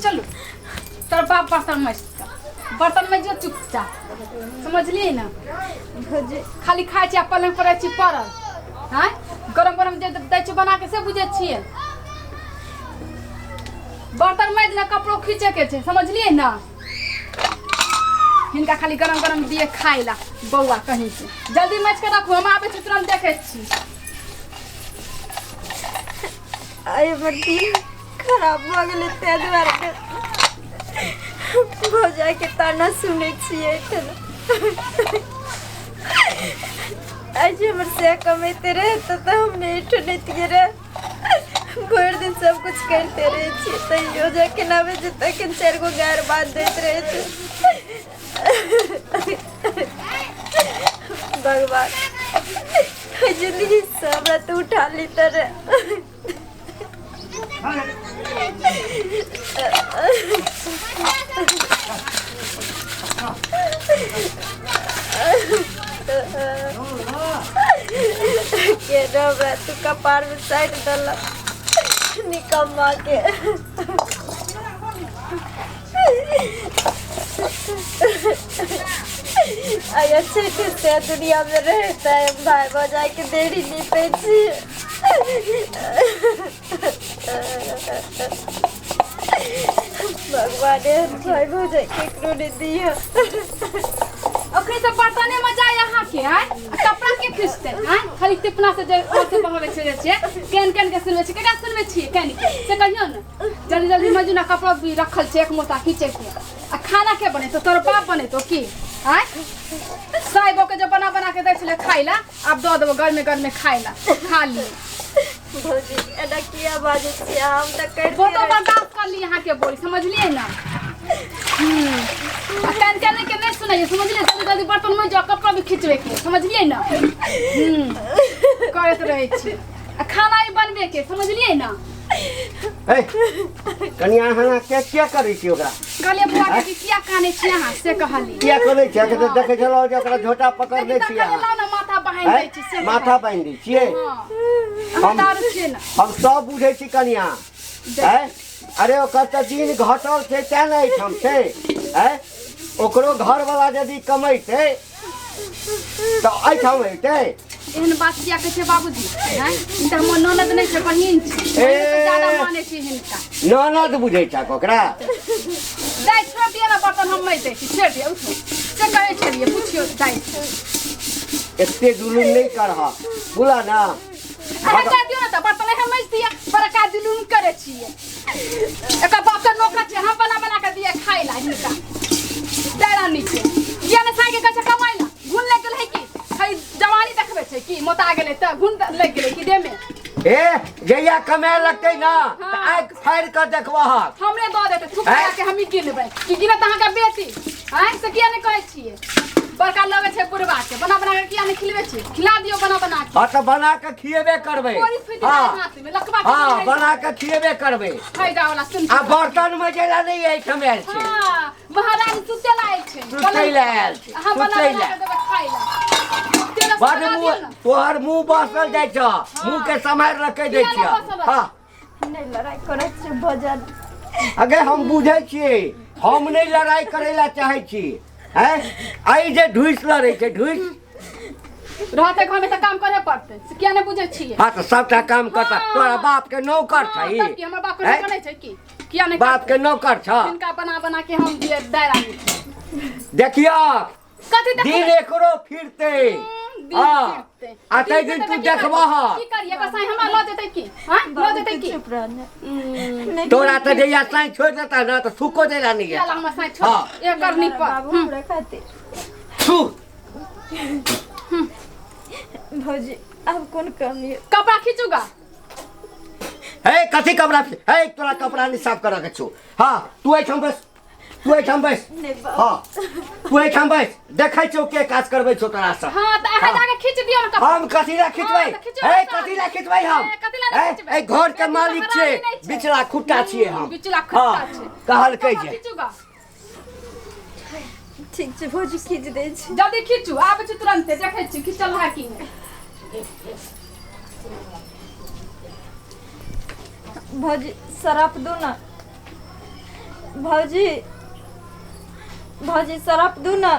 चलो तोर बाप बर्तन में जो चुपचाप समझलिए ना भौजी खाली खाए छी पलंग पर छी पड़ल हैं गरम गरम जे दै छी बना के से बुझे छिए बर्तन में ना कपड़ो खींचे के छे समझलिए ना हिनका खाली गरम गरम दिए खाए ला बौआ कहीं से जल्दी मैच के रखो हम आबे छी तुरंत देखे छी आइ हमर दिन खराब भ गेलै ते दुआरे भौजा के ताना सुनै छियै आज हमर से कमाते रहे तो हम नहीं ठुनतिए रे भर दिन सब कुछ करते रहे छी तैयो जाके नावे जतक 4 गो गार बांध देत रहे छी भगवान जिंदगी से हमरा तो उठा ली तरह के डबरा तू कपार में साइड डाला निकम्मा के आई अच्छे से दुनिया में रहता है भाई बजा के देरी नहीं पेची भगवान भाई भौजा केकरो ने दिया ओकरे से बर्तने मजा यहाँ के है कपड़ा के खींचते हैं खाली टिपना से जे से बहवे छे केन केन के सुनवे छे केका सुनवे छी केन से कहियो न जल्दी जल्दी मजुना कपड़ा भी रखल छे एक मोटा खींचे के आ खाना के बने तो तोर बाप बने तो की हैं साइबो के जो बना बना के दै छले खाइला अब दो देबो घर में खाइला खा ली भौजी एना किया बाजे छी हम त कर वो तो बर्दाश्त कर ली यहाँ के बोली समझ लिए ना केन केन के नहीं सुनाइए समझलिए जल्दी जल्दी बर्तन में जो कपड़ा भी खींचवे के समझलिए ना करत रहे छी खाना ही बनबे के समझलिए ना ए कनिया हना क्या करै छी ओकरा गले बुआ के किया काने छी यहां से कहली क्या करै छी के देखे चलो जे ओकरा झोटा पकड़ ले छी लाओ ना माथा बांध दै छी से माथा बांध दै छिए हम सब बुझै छी कनिया हैं अरे ओकर त दिन घटल छै ते नहीं हम छै हैं ओकरो घर वाला यदि कमैते तो आई ठाम हेते एहन बात किया के छे बाबूजी हैं त हम ननद नहीं छे बहिन छी ज्यादा माने छी हिनका ननद बुझै छ ओकरा दाई छोड़ दिया ना बर्तन हम नहीं दै छी छोड़ दिया उठो से कहे छलिए पूछियो दाई एते जुलूम नहीं करहा बुला ना हटा दियो ना त बर्तन हम नहीं दिया बड़का जुलूम करे छिए एका बाप का नौकर छे हम बना बना के दिए खाइला हिनका दारा नीचे या ने सागे कछा कमाइला घुन ले गेल है की खाली जवानी देखबे छे की मोता गेले त घुन लग गेले की दे में ए जइया कमे लगते ना त आग फाड़ कर देखबा हमरे द देते थुक के हम ही गिनबे की गिनत अहाँ का बेटी हैं से किया ने कहै छिए बड़का लगे छे बुढ़वा के बना बना के किया ने खिलबे छे खिला दियो बना बना के हां त बना के खिएबे करबे हां हां बना के खिएबे करबे फायदा वाला सुन आ बर्तन में जेला नहीं है ठमेल छे हां महारानी सुतेला आइल छे सुतैला आइल छे हां बना के देबे खाइला बड़ मुंह तोहर मुंह बसल जाय छ मुंह के समार रखे दै छी हां नहीं लड़ाई करे छी भौजा अगे हम बुझै छी हम नहीं लड़ाई करेला चाहे छी हैं आई जे ढुइस लड़ै छै ढुइस रहते घर में त काम करे पड़ते किया ने बुझै छी हां त सबटा काम करता तोरा बाप के नौकर छई कि हमर बाप के नौकर नहीं छै की किया ने बाप के नौकर छ इनका बना बना के हम दिए दायरा में देखिया कथि देख दिन एकरो फिरते हां आते दिन तू देखबा की करिए बस हमरा ल देते की हां ल देते की चुप रहने तोरा त जइया साई छोड़ देता ना तो सुको देला नहीं है चल हम साई छोड़ ये करनी पर बाबू हमरा खाते छू भौजी अब कौन कमी है कपड़ा खींचूगा हे कथि कपड़ा हे तोरा कपड़ा नहीं साफ कर के छु हां तू एठम बस हां तू एठम बस देखै छौ के काज करबै छौ तोरा से हां त आहा जाके खींच दियो ना कपड़ा हम कथि ला खींचबै हे कथि ला खींचबै हम ए घर के मालिक छे बिचला खुट्टा छिए हम बिचला खुट्टा छे कहल कहि जे खींचूगा ठीक छे भौजी खींच दे छी जल्दी खींचू आबै छी तुरंत देखै छी खींचल है कि नहीं भौजी शराब दो ना भौजी भौजी सरफ दू ना।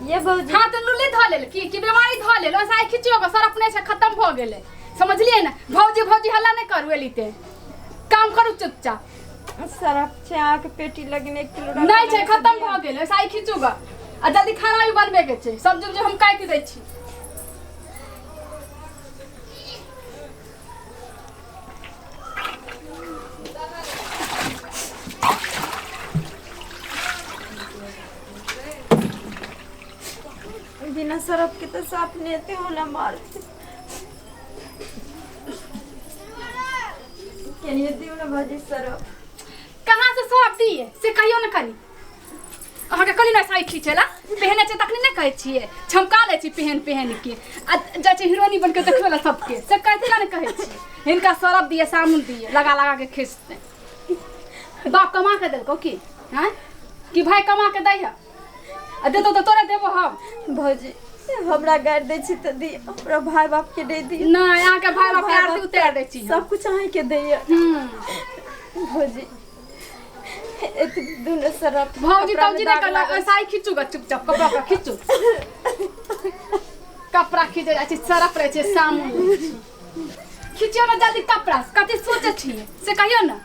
ये भौजी हाँ तो लुल्ली धो ले की बीमारी धो ले ऐसा ही खिचियोगा सर अपने से खत्म हो गेले समझलिए ना। भौजी भौजी हल्ला नहीं करू एलिते काम करू चुपचाप। सरफ छे आके पेटी लगने 1 किलो नहीं छै खत्म हो गेले ऐसा ही खिचूगा आ जल्दी खाना भी बनबे के छै सब्जी जो हम काट दै छी। बिना सरफ के तो साफ नहीं आते होला मारते। केनिए दियो ना भौजी सरफ। कहाँ से सब दिए से कहियो न करी अहाँ के कली ना साई खींचेला पहने छै तखनी नहीं कहै छिए छमका ले छी पहन के आ जा छै हीरोइनी बन के देखवेला सबके से कहते ना कहै छी हिनका सरफ दिए साबुन दिए लगा के खींचते। बाप कमा के देलको की हैं कि भाई कमा के दै है आ देतो तो तोरे देबो हम। भौजी हमरा गाड़ दे छी त दी हमरा भाई बाप के दे दी ना यहाँ के भाई बाप के आरती उतार दै छी सब कुछ अहाँ के दैया। भौजी एत दुनो सरफ भौजी तौजी नहीं करला ऐसा ही खींचूगा चुपचाप कपड़ा का खींचू कपड़ा खींचे जाय छै सरफ रहे छै सामने खींचियो ना जल्दी कपड़ा कथि सोचे छिए से कहियो ना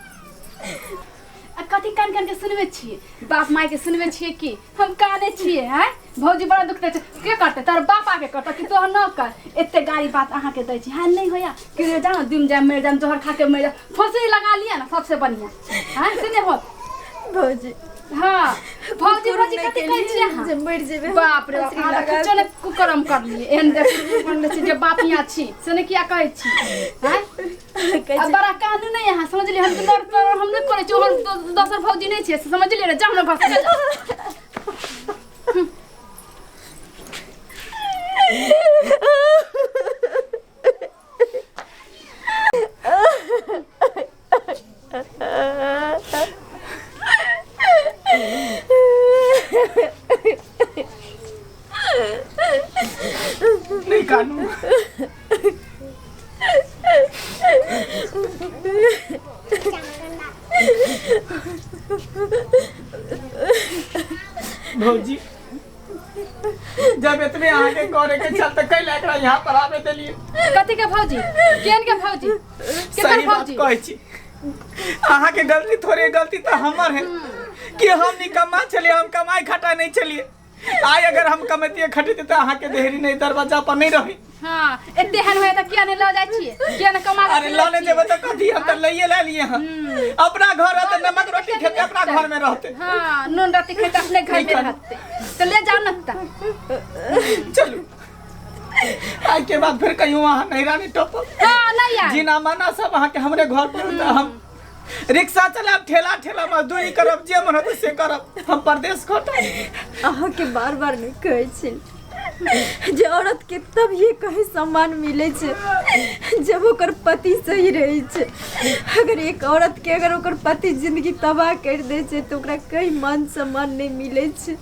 आ कथि कान के सुनबे छिए बाप माय के सुनबे छिए कि हम काने छिए हैं भौजी बड़ा दुख दे छै के करते तार बाप आके करत कि तो न कर एते गाड़ी बात अहाँ के दै छी हां नहीं होया कि रे जाओ दिन जाए मर जाए जोहर खा के मर जाए फंसी लगा लिया ना सबसे बढ़िया हैं से नहीं होत भौजी। हां भौजी कथि कहै छी अहाँ जे मर जेबे बाप रे बाप किछो ने कुकरम कर लिए एहन देख जे बाप यहाँ छी से ने किया कहै छी हैं अब बड़ा कानून नहीं यहाँ समझ लिए हम तो हम नहीं करे छी और दोसर भौजी नहीं छी समझ लिए जा हम घर से नहीं कानू भौजी जब इतने आगे करे के चलते कई लकड़ा यहाँ पर आवे देलिए कथि के भौजी केन के भौजी सही बात कहै छी अहाँ के गलती थोड़े गलती तो हमर है कि हम निकम्मा चलिए हम कमाई खटा नहीं चलिए आय अगर हम कमतिए खटते तो अहाँ के देहरी नहीं दरवाजा पर नहीं रही। हां एते हन होय त किया ने ल जाय छिए किया ने कमा अरे लाने देबे तो कथी हम तो लइए ले लिए हम अपना घर रहते नमक रोटी खेते अपना घर में रहते। हां नून रोटी खेते अपने घर में रहते तो ले जाओ न ता चलो आज के बाद फिर कहीं वहां नहीं रानी टप हां नहीं यार जीना माना सब वहां के हमरे घर पर हम रिक्शा चलाब ठेला मजदूरी करब जे मन होते से करब हम परदेश खटब। अहाँ के बार नहीं कहै छी जे औरत के तब ये कहीं सम्मान मिले छे जब ओकर पति सही रहे छे। अगर एक औरत के अगर ओकर पति जिंदगी तबाह कर दे छे तो ओकरा कहीं मान सम्मान नहीं मिले छे।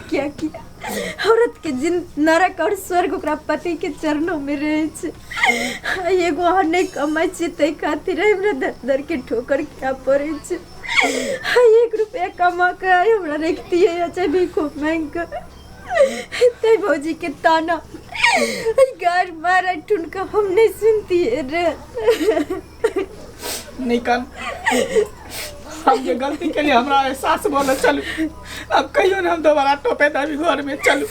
क्या किया औरत के नरक और स्वर्ग ओकरा पति के चरणों में रहे छे। एगो अहाँ नहीं कमाई छे तै खातिर हमरा दर के ठोकर क्या पड़े छे। 1 रुपया कमा के हमरा रखती है अच्छा भी खूब महंगा ते भौजी के ताना गार मारा ठुनका हम नहीं सुनती है रे। निकल हम ये गलती के लिए हमरा एहसास बोले चलू अब कहियो ना हम दोबारा टोपे दाबी घर में चलू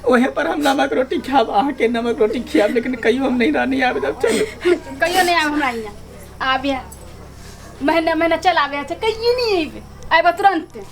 वहीं पर हम नमक रोटी खाब अहाँ के नमक रोटी खियाब लेकिन कहियो हम नहीं रानी आबे तब चलू कहियो नहीं आब हमरा यहाँ आबे महीना चल आबे कहियो नहीं आबे तुरंत